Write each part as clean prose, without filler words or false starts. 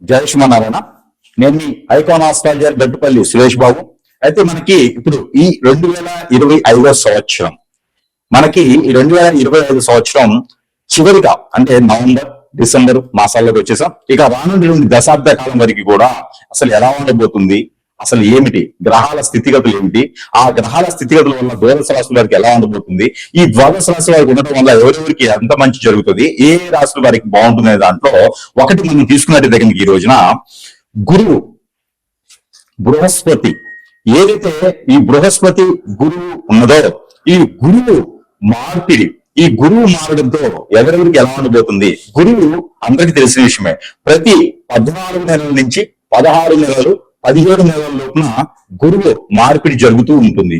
జై శ్రీమన్నారాయణ. నేను మీ icon astrologer Gattupalli Suresh Babu. అయితే మనకి ఇప్పుడు ఈ 2025 సంవత్సరం మనకి ఈ 2025 సంవత్సరం చివరిగా అంటే నవంబర్ డిసెంబర్ మాసాల్లోకి వచ్చేసాం. ఇక రానున్నటువంటి దశాబ్ద కాలం వరకు కూడా అసలు ఎలా ఉండబోతుంది, అసలు ఏమిటి, గ్రహాల స్థితిగతులు ఏమిటి, ఆ గ్రహాల స్థితిగతుల వల్ల ద్వాదశ రాశుల వారికి ఎలా ఉండబోతుంది, ఈ ద్వాదశ రాశి వారికి ఉండటం వల్ల ఎవరెవరికి ఎంత మంచి జరుగుతుంది, ఏ రాశుల వారికి బాగుంటుంది దాంట్లో ఒకటి మనం తీసుకున్నట్టు దగ్గర ఈ రోజున గురువు బృహస్పతి, ఏదైతే ఈ బృహస్పతి గురువు ఉన్నదో ఈ గురువు మార్పిడి, ఈ గురువు మారడంతో ఎవరెవరికి ఎలా ఉండబోతుంది. గురువు అందరికీ తెలిసిన విషయమే. ప్రతి 14 నెలల నుంచి 16 నెలలు 17 నెలల లోపున గురువు మార్పిడి జరుగుతూ ఉంటుంది.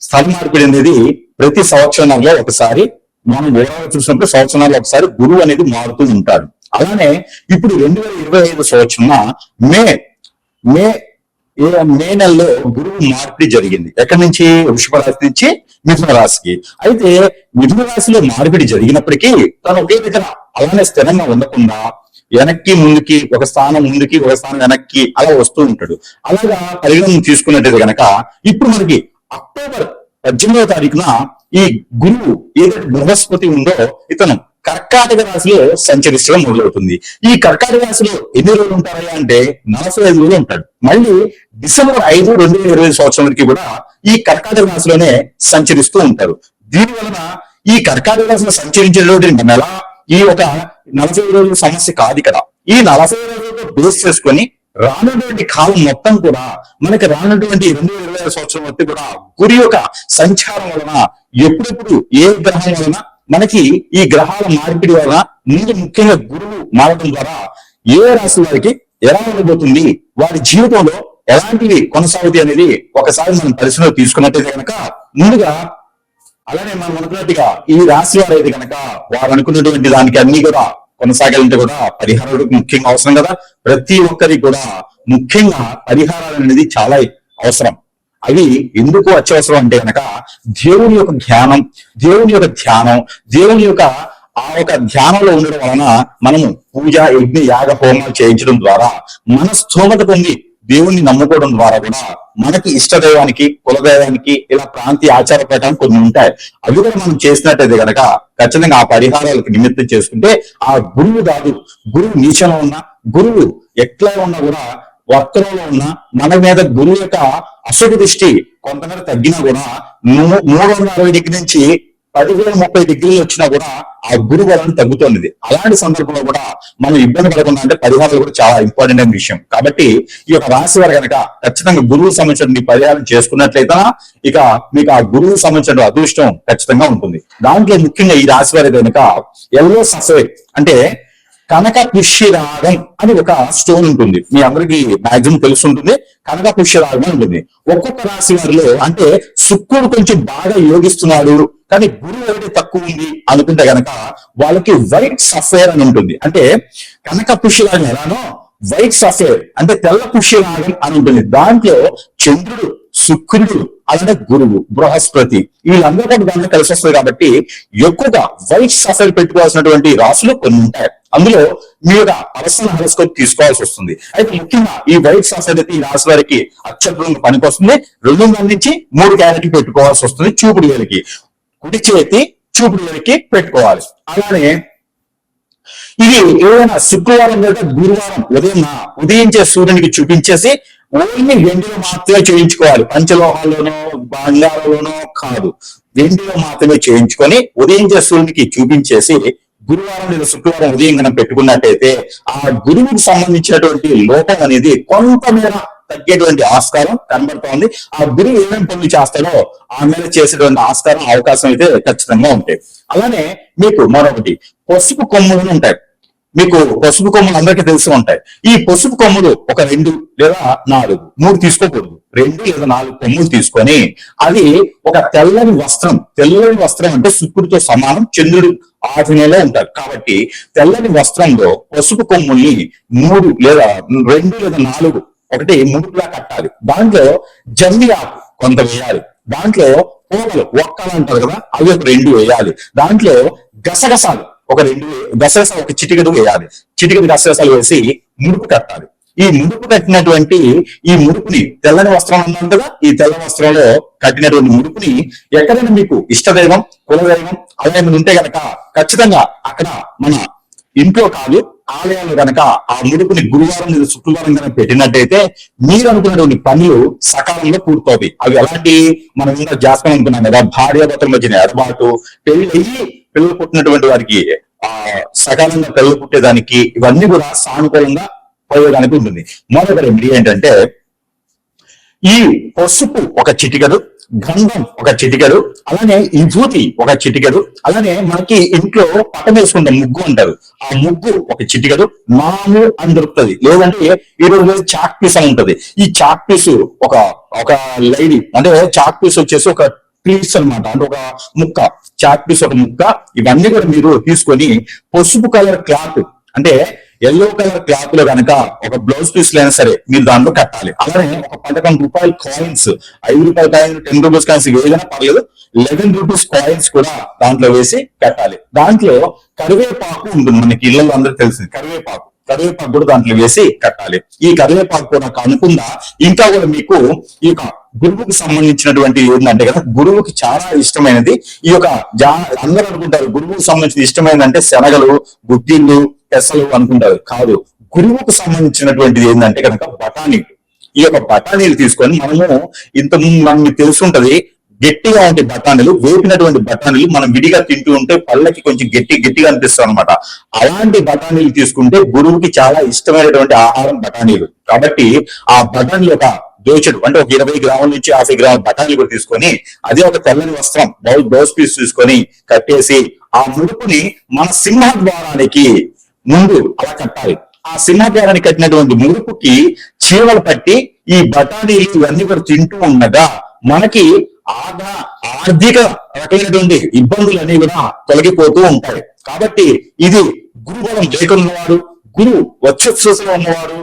స్థల మార్పిడి అనేది ప్రతి సంవత్సరంలో ఒకసారి మనం చూసినప్పుడు సంవత్సరాల్లో ఒకసారి గురువు అనేది మారుతూ ఉంటాడు. అలానే ఇప్పుడు 2025 సంవత్సరం మే నెలలో గురువు మార్పిడి జరిగింది. ఎక్కడి నుంచి? వృషభ రాశి నుంచి మిథున రాశికి. అయితే మిథున రాశిలో మార్పిడి జరిగినప్పటికీ తను ఒకే దగ్గర అలానే స్థిరంగా ఉండకుండా వెనక్కి ముందుకి, ఒక స్థానం ముందుకి ఒక స్థానం వెనక్కి అలా వస్తూ ఉంటాడు. అలాగా పరిగణన తీసుకున్నట్టయితే గనక ఇప్పుడు మనకి అక్టోబర్ 18వ తారీఖున ఈ గురువు ఏదైతే బృహస్పతి ఉందో ఇతను కర్కాటక రాశిలో సంచరించడం మొదలవుతుంది. ఈ కర్కాటక రాశిలో ఎన్ని రోజులు ఉంటారా అంటే 45 రోజులు ఉంటాడు. మళ్ళీ డిసెంబర్ 5, 2020 సంవత్సరం వరకు కూడా ఈ కర్కాటక రాశిలోనే సంచరిస్తూ ఉంటారు. దీని వలన ఈ కర్కాటక రాశిలో సంచరించేటువంటి నెల ఈ ఒక 40 రోజుల సమస్య కాదు కదా. ఈ 40 రోజులతో బేస్ చేసుకొని రానున్నటువంటి కాలం మొత్తం కూడా మనకి రానున్నటువంటి 2025 సంవత్సరం వరకు కూడా గురి యొక్క సంచారం వలన ఎప్పుడెప్పుడు ఏ గ్రహం వలన మనకి ఈ గ్రహాల మార్పిడి వలన ముందు ముఖ్యంగా గురువు మారడం ద్వారా ఏ రాశి వారికి ఎలా ఉండబోతుంది, వారి జీవితంలో ఎలాంటివి కొనసాగుతాయి అనేది ఒకసారి మనం పరిశీలన తీసుకున్నట్టయితే కనుక ముందుగా అలానే మనం అనుకున్నట్టుగా ఈ రాశి వారు అయితే కనుక వారు అనుకున్నటువంటి దానికి అన్ని కూడా కొనసాగాలంటే కూడా పరిహారాలు ముఖ్యంగా అవసరం కదా. ప్రతి ఒక్కరికి కూడా ముఖ్యంగా పరిహారాలు అనేది చాలా అవసరం. అవి ఎందుకు అత్యవసరం అంటే కనుక దేవుని యొక్క ధ్యానం, దేవుని యొక్క ధ్యానం, దేవుని యొక్క ఆ యొక్క ధ్యానంలో ఉండడం వలన మనము పూజ, యజ్ఞ, యాగ, హోమాలు చేయించడం ద్వారా మన స్థోమత పొంది దేవుణ్ణి నమ్ముకోవడం ద్వారా కూడా మనకి ఇష్టదైవానికి, కులదైవానికి ఇలా ప్రాంతీయ ఆచార ప్రకారం కొన్ని ఉంటాయి. అవి కూడా మనం చేసినట్టయితే కనుక ఖచ్చితంగా ఆ పరిహారాలకు నిమిత్తం చేసుకుంటే ఆ గురువు కాదు, గురువు నీచంలో ఉన్నా, గురువు ఎట్లా ఉన్నా కూడా వర్తనంలో ఉన్న మన మీద గురువు యొక్క అశుభ దృష్టి కొంతమేర తగ్గినా కూడా 360 డిగ్రీ నుంచి 10,030 డిగ్రీలు వచ్చినా కూడా ఆ గురువు వలన తగ్గుతుంది. అలాంటి సందర్భంలో కూడా మనం ఇబ్బంది పడకుండా అంటే పరిహారాలు కూడా చాలా ఇంపార్టెంట్ అయిన విషయం. కాబట్టి ఈ యొక్క రాశి వారు కనుక ఖచ్చితంగా గురువుకు సంబంధించిన పరిహారం చేసుకున్నట్లయితే ఇక మీకు ఆ గురువుకు సంబంధించిన అదృష్టం ఖచ్చితంగా ఉంటుంది. దాంట్లో ముఖ్యంగా ఈ రాశి వారి కనుక ఎల్లో సఫేడ్ అంటే కనక పుష్యరాగం అని ఒక స్టోన్ ఉంటుంది. మీ అందరికి మాక్సిమం తెలుసుంటుంది. కనక పుష్యరాగం అని ఉంటుంది. ఒక్కొక్క రాశి వారిలో అంటే శుక్రుడు కొంచెం బాగా యోగిస్తున్నాడు కానీ గురువు ఒకటి తక్కువ ఉంది అనుకుంటే గనక వాళ్ళకి వైట్ సఫేర్ అని ఉంటుంది. అంటే కనక పుష్యరాగం ఎలానో వైట్ సఫేర్ అంటే తెల్ల పుష్యరాగం అని ఉంటుంది. దాంట్లో చంద్రుడు, శుక్రుడు, అలానే గురువు, బృహస్పతి వీళ్ళందరూ కూడా దాంట్లో కలిసి వస్తుంది. కాబట్టి ఎక్కువగా వైట్ సఫేర్ పెట్టుకోవాల్సినటువంటి రాశులు కొన్ని ఉంటాయి. అందులో మీరు పర్సనల్ హారోస్కోప్ తీసుకోవాల్సి వస్తుంది. అయితే ముఖ్యంగా ఈ వైట్ సఫేర్ అయితే ఈ రాశి వారికి అత్యద్భుతంగా పనికొస్తుంది. 200 నుంచి 3 క్యారెట్లు పెట్టుకోవాల్సి వస్తుంది. చూపుడు వేలికి, కుడి చేతి చూపుడు వేలికి పెట్టుకోవాలి. అలానే ఇది ఏదైనా శుక్రవారం లేదా గురువారం ఉదయించే సూర్యునికి చూపించేసి ఓన్లీ వెండిలో మాత్రమే చేయించుకోవాలి. పంచలోహాల్లోనో బంగారంలోనో కాదు, వెండిలో మాత్రమే చేయించుకొని ఉదయించే సూర్యునికి చూపించేసి గురువారం లేదా శుక్రవారం ఉదయం కనుక పెట్టుకున్నట్టయితే ఆ గురువుకు సంబంధించినటువంటి లోపం అనేది కొంతమేర తగ్గేటువంటి ఆస్కారం కనబడుతోంది. ఆ గురువు ఏమేమి పనులు చేస్తాడో ఆ మీద చేసేటువంటి ఆస్కారం, అవకాశం అయితే ఖచ్చితంగా ఉంటాయి. అలానే మీకు మరొకటి పసుపు కొమ్ములు ఉంటాయి. మీకు పసుపు కొమ్ములు అందరికీ తెలిసి ఉంటాయి. ఈ పసుపు కొమ్ములు ఒక 2 లేదా 4, 3 తీసుకోకూడదు. 2 లేదా 4 కొమ్ములు తీసుకొని అది ఒక తెల్లని వస్త్రం అంటే శుక్రుడితో సమానం, చంద్రుడు ఆధీనంలో ఉంటారు. కాబట్టి తెల్లని వస్త్రంలో పసుపు కొమ్ముల్ని 3 లేదా 2 లేదా 4 ఒకటి ముడుపులా కట్టాలి. దాంట్లో జమ్మి ఆకు కొంత వేయాలి. దాంట్లో పోగలు ఒక్కలు అంటారు కదా, అవి ఒక 2 వేయాలి. దాంట్లో గసగసాలు ఒక 2 గసగసాలు ఒక చిటికెడు వేయాలి. చిటికెడు గసగసాలు వేసి ముడుపు కట్టాలి. ఈ ముడుపు కట్టినటువంటి ఈ ముడుపుని తెల్లని వస్త్రం అన్నాం కదా, ఈ తెల్ల వస్త్రంలో కట్టినటువంటి ముడుపుని ఎక్కడైనా మీకు ఇష్టదైవం, కులదైవం అలా ఏమైనా ఉంటే గనక ఖచ్చితంగా అక్కడ మన ఇంట్లో కాదు ఆలయాలు గనక ఆ ముడుపుని గురువారం లేదా శుక్రవారం కనుక పెట్టినట్టయితే మీరు అనుకున్నటువంటి పనులు సకాలంలో పూర్తవుతాయి. అవి ఎలాంటి, మనం ఇంకా జాస్కం అనుకున్నాం కదా, భార్యాభర్తల మధ్యన ఎడబాటు, పెళ్లి అయ్యి పిల్లలు పుట్టినటువంటి వారికి సకాలంగా పిల్లలు పుట్టేదానికి ఇవన్నీ కూడా సానుకూలంగా పోయేదానికి ఉంటుంది. మొదటి రెమెడీ ఏంటంటే ఈ పసుపు ఒక చిటికెడు, గంధం ఒక చిటికెడు, అలానే విభూతి ఒక చిటికెడు, అలానే మనకి ఇంట్లో పట్టం వేసుకుంటాం ముగ్గు అంటారు, ఆ ముగ్గు ఒక చిటికెడు, మాము అని దొరుకుతుంది. లేదంటే ఈ రోజు చాక్ పీస్ అని ఉంటది. ఈ చాక్ పీస్ ఒక ఒక లైడి అంటే చాక్ పీస్ వచ్చేసి ఒక పీస్ అనమాట, అంటే ఒక ముక్క, చాక్ పీస్ ఒక ముక్క. ఇవన్నీ కూడా మీరు తీసుకొని పసుపు కలర్ క్లాత్ అంటే ఎల్లో కలర్ క్లాత్ లో కనుక ఒక బ్లౌజ్ పీస్ అయినా సరే మీరు దాంట్లో కట్టాలి. అలానే ఒక 11 రూపాయల కాయిన్స్, 5 రూపాయల కాయిన్స్, 10 రూపీస్ కాయిన్స్ ఏదైనా పర్లేదు, 11 రూపీస్ కాయిన్స్ కూడా దాంట్లో వేసి కట్టాలి. దాంట్లో కరివేపాకు ఉంటుంది, మనకి ఇళ్లలో అందరూ తెలిసింది కరివేపాకు కూడా దాంట్లో వేసి కట్టాలి. ఈ కరివేపాకు కూడా కనుకుండా ఇంకా కూడా మీకు ఈ యొక్క గురువుకి సంబంధించినటువంటి ఏంటంటే కదా, గురువుకి చాలా ఇష్టమైనది ఈ యొక్క అందరూ అనుకుంటారు గురువుకి సంబంధించిన ఇష్టమైనది అంటే శనగలు, గుడ్డిళ్ళు, పెసలు అనుకుంటారు. కాదు, గురువుకు సంబంధించినటువంటిది ఏంటంటే కనుక బఠానీలు. ఈ యొక్క బఠానీలు తీసుకొని మనము ఇంతకుముందు మనకి తెలుసుంటది, గట్టిగా ఉంటే బఠానీలు, వేపినటువంటి బఠానీలు మనం విడిగా తింటూ ఉంటే పళ్ళకి కొంచెం గట్టిగా అనిపిస్తాం అనమాట. అలాంటి బఠానీలు తీసుకుంటే గురువుకి చాలా ఇష్టమైనటువంటి ఆహారం బఠానీలు. కాబట్టి ఆ బఠానీలు ఒక దోచెడు అంటే ఒక 20 గ్రాముల నుంచి 50 గ్రాముల బఠానీలు కూడా తీసుకొని అదే ఒక తెల్లని వస్త్రం బ్లౌజ్ పీస్ తీసుకొని కట్టేసి ఆ ముడుపుని మన సింహద్వారానికి ముందు అలా కట్టాలి. ఆ సింహద్వారానికి కట్టినటువంటి ముడుపుకి చీమలు పట్టి ఈ బఠానీలు ఇవన్నీ కూడా తింటూ ఉండగా మనకి ఆర్థిక రకమైనటువంటి ఇబ్బందులు అన్ని కూడా తొలగిపోతూ ఉంటాయి. కాబట్టి ఇది గురుబలం లేకున్నవాడు, గురువు వచ్చస్థితిలో ఉన్నవాడు,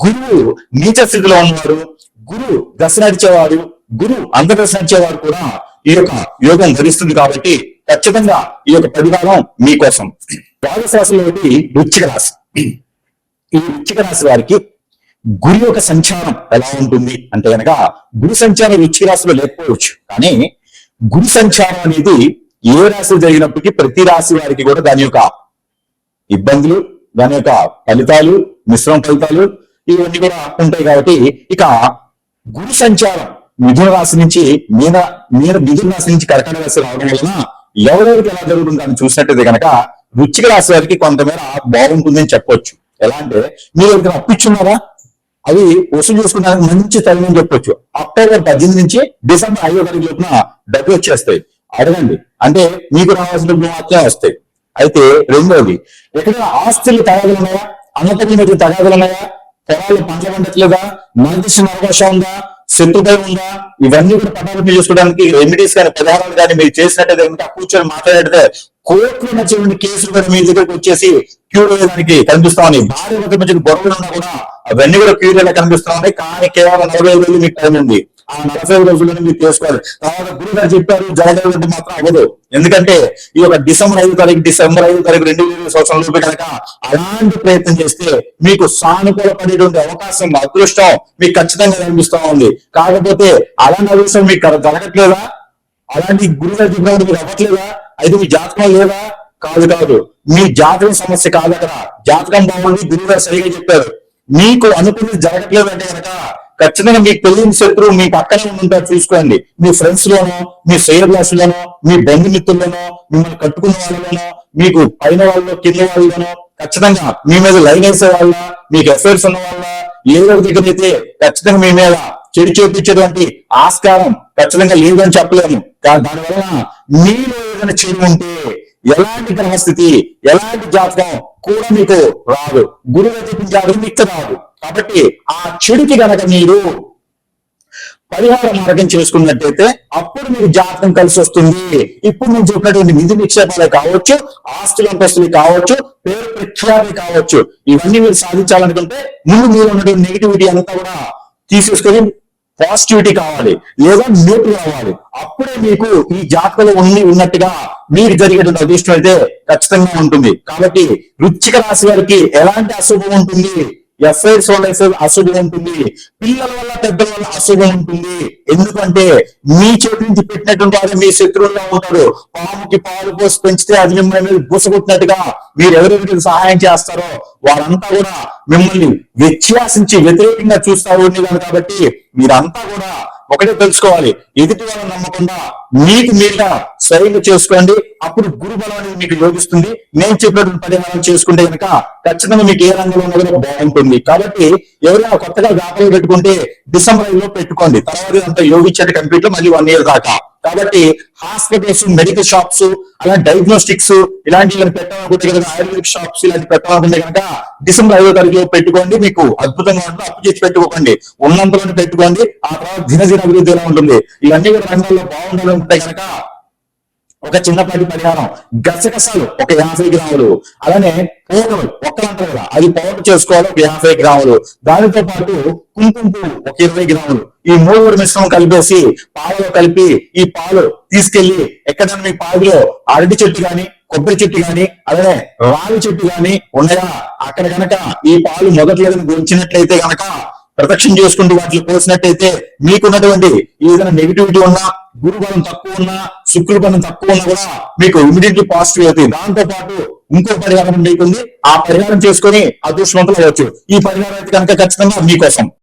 గురువు నీచ స్థితిలో ఉన్నవాడు, గురువు దశ నడిచేవాడు, గురువు అంతర్దశ నడిచేవాడు కూడా ఈ యొక్క యోగం ధరిస్తుంది. కాబట్టి ఖచ్చితంగా ఈ యొక్క పరిహారం మీకోసం. ద్వాదశ రాశిలోని వృశ్చిక రాశి. ఈ వృశ్చిక రాశి వారికి గురు యొక్క సంచారం ఎలా ఉంటుంది అంటే కనుక, గురు సంచారం వృశ్చిక రాశిలో లేకపోవచ్చు, కానీ గురు సంచారం అనేది ఏ రాశి జరిగినప్పటికీ ప్రతి రాశి వారికి కూడా దాని యొక్క ఇబ్బందులు, దాని యొక్క ఫలితాలు, మిశ్రమ ఫలితాలు ఇవన్నీ కూడా ఉంటాయి. కాబట్టి ఇక గురు సంచారం మిథున రాశి నుంచి మిథున రాశి నుంచి కర్కాటక రాశి రావడం వలన ఎవరెవరికి ఎలా జరుగుతుంది అని చూసినట్టయితే కనుక వృశ్చిక రాశి వారికి కొంతమేర బాగుంటుందని చెప్పొచ్చు. ఎలా అంటే, మీరు ఎవరికైనా అప్పిచ్చున్నారా, అవి వసూలు చేసుకున్నానికి మంచి టైం అని చెప్పొచ్చు. అక్టోబర్ 18 నుంచి డిసెంబర్ 5వ తారీఖు లోపున డబ్బు వచ్చేస్తాయి. అడగండి, అంటే మీకు రావాల్సిన డబ్బులు మాత్రమే వస్తాయి. అయితే రెండోది, ఎక్కడైనా ఆస్తులు తగాదులు ఉన్నాయా, అన్నతకి మధ్య తగాదులు ఉన్నాయా, పొలాలు పంటలు పండట్లేదా, నిర్దిష్ట అవకాశం ఉందా, శత్రుభయం ఉందా, ఇవన్నీ కూడా పటాలు చేసుకోవడానికి రెమెడీస్ కానీ ప్రధానాలు కానీ మీరు చేసినట్టయితే కనుక కూర్చొని మాట్లాడితే కోర్టులో నచ్చినటువంటి కేసులు కూడా మీ దగ్గరకు వచ్చేసి క్యూర్ అయ్యేదానికి కనిపిస్తామని. భార్య భర్త మధ్య గొడవలు ఉన్నా కూడా అవన్నీ కూడా క్యూర్ అయ్యేలా కనిపిస్తామని. కానీ కేవలం 45 రోజులు మీకు టైం ఉంది. ఆ 45 రోజుల్లోనే మీరు చేసుకోవాలి. తర్వాత గురువు గారు చెప్పారు జరగదంటే మాత్రం అవ్వదు. ఎందుకంటే ఈ యొక్క డిసెంబర్ 5వ తారీఖు 2020 సంవత్సరం లోపు కనుక అలాంటి ప్రయత్నం చేస్తే మీకు సానుకూల పడేటువంటి అవకాశం, అదృష్టం మీకు ఖచ్చితంగా కనిపిస్తా ఉంది. కాకపోతే అలాంటి అదృష్టం మీకు జరగట్లేదా, అలాంటి గురువు గారు చెప్పినప్పుడు మీరు అవ్వట్లేదా, అయితే మీ జాతకం లేదా? కాదు, మీ జాతకం సమస్య కాదు. అక్కడ జాతకం బాగుంది, గురువు గారు సరిగా చెప్పారు. మీకు అనుకున్నది జరగట్లేదు అంటే కనుక ఖచ్చితంగా మీకు తెలియని శత్రువు మీ పక్కనే ఉంటారు, చూసుకోండి. మీ ఫ్రెండ్స్ లోనో, మీ శ్రేయభిలాషుల్లోనో, మీ బంధుమిత్రుల్లోనో, మిమ్మల్ని కట్టుకున్న వాళ్ళలోనో, మీకు పైన వాళ్ళు కింద వాళ్ళలోనో, ఖచ్చితంగా మీ మీద లైన్ వేసే వాళ్ళ, మీకు ఎఫైర్స్ ఉన్న వాళ్ళ, ఏదో దగ్గర అయితే ఖచ్చితంగా మీ మీద చెడు చేపించేటువంటి ఆస్కారం ఖచ్చితంగా లేదని చెప్పలేము. దానివల్ల మీలో ఏదైనా చెడు ఉంటే ఎలాంటి గ్రహస్థితి, ఎలాంటి జాతకం కూడా మీకు రాదు. గురువు చెప్పిన జాతకం మీకు రాదు. కాబట్టి ఆ చెడుకి గనక మీరు పరిహార మార్గం చేసుకున్నట్టయితే అప్పుడు మీకు జాతకం కలిసి వస్తుంది. ఇప్పుడు నేను చెప్పినటువంటి నిధి నిక్షేపాలే కావచ్చు, ఆస్తుల అంతస్తులు కావచ్చు, పేరు ప్రఖ్యాతి కావచ్చు, ఇవన్నీ మీరు సాధించాలనుకుంటే ముందు మీరు ఉన్నటువంటి నెగిటివిటీ అంతా కూడా తీసేసుకొని పాజిటివిటీ కావాలి, లేదా న్యూట్రల్ కావాలి. అప్పుడే మీకు ఈ జాతకలో ఉన్నట్టుగా మీకు జరిగేటువంటి అదృష్టం అయితే ఖచ్చితంగా ఉంటుంది. కాబట్టి వృశ్చిక రాశి వారికి ఎలాంటి అశుభం ఉంటుంది, ఎఫ్ఐఆర్స్ వల్ల అశుభం ఉంటుంది, పిల్లల వల్ల పెద్దల వల్ల అశుభం ఉంటుంది. ఎందుకంటే మీ చేతి నుంచి పెట్టినటువంటి వాడు మీ శత్రువుల్లో ఉంటాడు. పాముకి పాలు పోసి పెంచితే అది మిమ్మల్ని మీద బుసగొట్టినట్టుగా మీరు ఎవరెవరికి సహాయం చేస్తారో వారంతా కూడా మిమ్మల్ని వ్యత్యాసించి వ్యతిరేకంగా చూస్తా ఉండేవారు. కాబట్టి మీరంతా కూడా ఒకటే తెలుసుకోవాలి, ఎదుటి వాళ్ళని నమ్మకుండా మీకు మీరుగా స్వయంగా చేసుకోండి. అప్పుడు గురుబలం అనేది మీకు యోగిస్తుంది. నేను చెప్పినటువంటి పరిహారం చేసుకుంటే కనుక ఖచ్చితంగా మీకు ఏ రంగంలో ఉన్నదో బాగుంటుంది. కాబట్టి ఎవరైనా కొత్తగా వ్యాపారం పెట్టుకుంటే డిసెంబర్ లో పెట్టుకోండి. తర్వాత అంతా యోగించండి కంప్లీట్ లో మళ్ళీ 1 year దాకా. కాబట్టి హాస్పిటల్స్, మెడికల్ షాప్స్, అలాంటి డయాగ్నోస్టిక్స్ ఇలాంటివి పెట్టాలనుకుంటే కనుక, ఆయుర్వేదిక్ షాప్స్ ఇలాంటి పెట్టాలనుకుంటే కనుక డిసెంబర్ 5వ తారీఖులో పెట్టుకోండి. మీకు అద్భుతంగా ఉంటుంది. అప్పు చేసి పెట్టుకోకండి, ఉన్నంతలోనే పెట్టుకోండి. ఆ తర్వాత దినదిన అభివృద్ధిగా ఉంటుంది. ఇవన్నీ కూడా రంగాల్లో బాగుండాలంటే కనుక ఒక చిన్నపాటి పరిహారం, గసగసాలు ఒక 50 గ్రాములు, అలానే పౌడర్ ఒక్కలంటారు కదా అది పౌడర్ చేసుకోవాలి ఒక 50 గ్రాములు, దానితో పాటు కుంకుమ పువ్వు ఒక 20 గ్రాములు, ఈ 3 మిశ్రమం కలిపేసి పాలలో కలిపి ఈ పాలు తీసుకెళ్లి ఎక్కడైనా మీ పాలలో అరటి చెట్టు గాని, కొబ్బరి చెట్టు గాని, అలానే రావి చెట్టు గాని ఉన్నాయా అక్కడ గనక ఈ పాలు మొదట్లో గురించినట్లయితే గనక ప్రదక్షిణ చేసుకుంటూ వాటిని పోసినట్టయితే మీకున్నటువంటి ఏదైనా నెగిటివిటీ ఉన్నా, గురు బలం తక్కువ ఉన్నా, శుక్ర బలం తక్కువ ఉన్నా కూడా మీకు ఇమీడియట్లీ పాజిటివ్ అవుతుంది. దాంతో పాటు ఇంకో పరిహారం మీకుంది, ఆ పరిహారం చేసుకొని అదృష్టవంతులు అవ్వచ్చు. ఈ పరిహారం అయితే కనుక ఖచ్చితంగా మీకోసం.